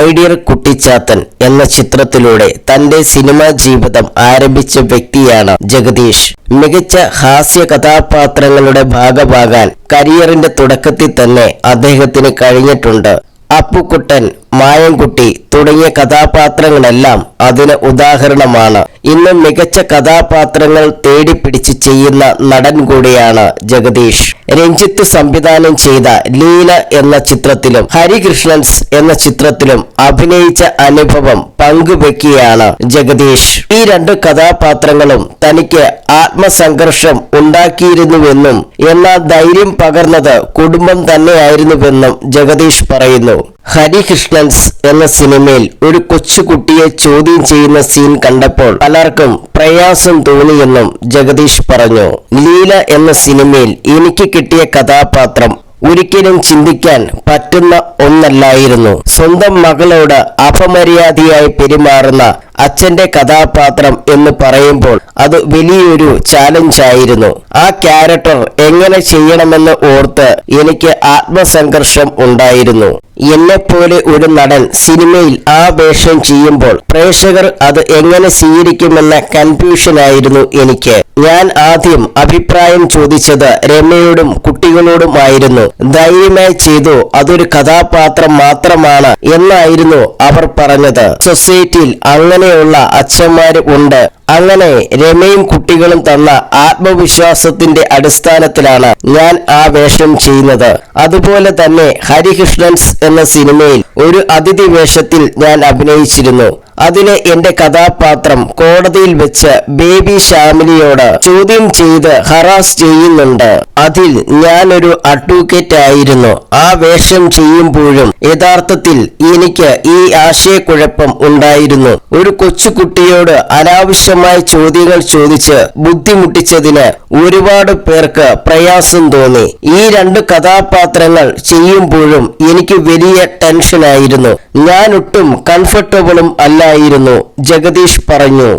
My dear Kuttichathan എന്ന ചിത്രത്തിലൂടെ തന്റെ സിനിമാ ജീവിതം ആരംഭിച്ച വ്യക്തിയാണ് ജഗദീഷ്. മികച്ച ഹാസ്യ കഥാപാത്രങ്ങളുടെ ഭാഗമാകാൻ കരിയറിന്റെ തുടക്കത്തിൽ തന്നെ അദ്ദേഹത്തിന് കഴിഞ്ഞിട്ടുണ്ട്. അപ്പുക്കുട്ടൻ, മായൻകുട്ടി തുടങ്ങിയ കഥാപാത്രങ്ങളെല്ലാം അതിന് ഉദാഹരണമാണ്. ഇന്ന് മികച്ച കഥാപാത്രങ്ങൾ തേടിപ്പിടിച്ച് ചെയ്യുന്ന നടൻ കൂടിയാണ് ജഗദീഷ്. രഞ്ജിത്ത് സംവിധാനം ചെയ്ത ലീല എന്ന ചിത്രത്തിലും ഹരികൃഷ്ണൻസ് എന്ന ചിത്രത്തിലും അഭിനയിച്ച അനുഭവം പങ്കുവെക്കുകയാണ് ജഗദീഷ്. ഈ രണ്ട് കഥാപാത്രങ്ങളും തനിക്ക് ആത്മസംഘർഷം ഉണ്ടാക്കിയിരുന്നുവെന്നും എന്നാൽ ധൈര്യം പകർന്നത് കുടുംബം തന്നെയായിരുന്നുവെന്നും ജഗദീഷ് പറയുന്നു. ഹരികൃഷ്ണൻസ് എന്ന സിനിമയിൽ ഒരു കൊച്ചുകുട്ടിയെ ചോദ്യം ചെയ്യുന്ന സീൻ കണ്ടപ്പോൾ പലർക്കും പ്രയാസം തോന്നിയെന്നും ജഗദീഷ് പറഞ്ഞു. ലീല എന്ന സിനിമയിൽ എനിക്ക് കിട്ടിയ കഥാപാത്രം ഒരിക്കലും ചിന്തിക്കാൻ പറ്റുന്ന ഒന്നല്ലായിരുന്നു. സ്വന്തം മകളോട് അപമര്യാദയായി പെരുമാറുന്ന അച്ഛന്റെ കഥാപാത്രം എന്ന് പറയുമ്പോൾ അത് വലിയൊരു ചാലഞ്ചായിരുന്നു. ആ ക്യാരക്ടർ എങ്ങനെ ചെയ്യണമെന്ന് ഓർത്ത് എനിക്ക് ആത്മസംഘർഷം ഉണ്ടായിരുന്നു. എന്നെപ്പോലെ ഒരു നടൻ സിനിമയിൽ ആ വേഷം ചെയ്യുമ്പോൾ പ്രേക്ഷകർ അത് എങ്ങനെ സ്വീകരിക്കുമെന്ന കൺഫ്യൂഷനായിരുന്നു എനിക്ക്. ഞാൻ ആദ്യം അഭിപ്രായം ചോദിച്ചത് രമയോടും കുട്ടികളോടുമായിരുന്നു. ധൈര്യമായി ചെയ്തു, അതൊരു കഥാപാത്രം മാത്രമാണ് എന്നായിരുന്നു അവർ പറഞ്ഞത്. സൊസൈറ്റിയിൽ അങ്ങനെയുള്ള അച്ഛന്മാര് ഉണ്ട്. അങ്ങനെ രമയും കുട്ടികളും തന്ന ആത്മവിശ്വാസത്തിന്റെ അടിസ്ഥാനത്തിലാണ് ഞാൻ ആ വേഷം ചെയ്യുന്നത്. അതുപോലെ തന്നെ ഹരികൃഷ്ണൻസ് എന്ന സിനിമയിൽ ഒരു അതിഥി വേഷത്തിൽ ഞാൻ അഭിനയിച്ചിരുന്നു. അതിലെ എന്റെ കഥാപാത്രം കോടതിയിൽ വെച്ച് ബേബി ഷാമിലിയോട് ചോദ്യം ചെയ്ത് ഹറാസ് ചെയ്യുന്നുണ്ട്. അതിൽ ഞാനൊരു അഡ്വക്കേറ്റ് ആയിരുന്നു. ആ വേഷം ചെയ്യുമ്പോഴും യഥാർത്ഥത്തിൽ എനിക്ക് ഈ ആശയക്കുഴപ്പം ഉണ്ടായിരുന്നു. ഒരു കൊച്ചുകുട്ടിയോട് അനാവശ്യമായ ചോദ്യങ്ങൾ ചോദിച്ച് ബുദ്ധിമുട്ടിച്ചതിന് ഒരുപാട് പേർക്ക് പ്രയാസം തോന്നി. ഈ രണ്ട് കഥാപാത്രങ്ങൾ ചെയ്യുമ്പോഴും എനിക്ക് വലിയ ടെൻഷനായിരുന്നു. ഞാൻ ഒട്ടും കംഫർട്ടബിളും അല്ലായിരുന്നു, ജഗദീഷ് പറഞ്ഞു.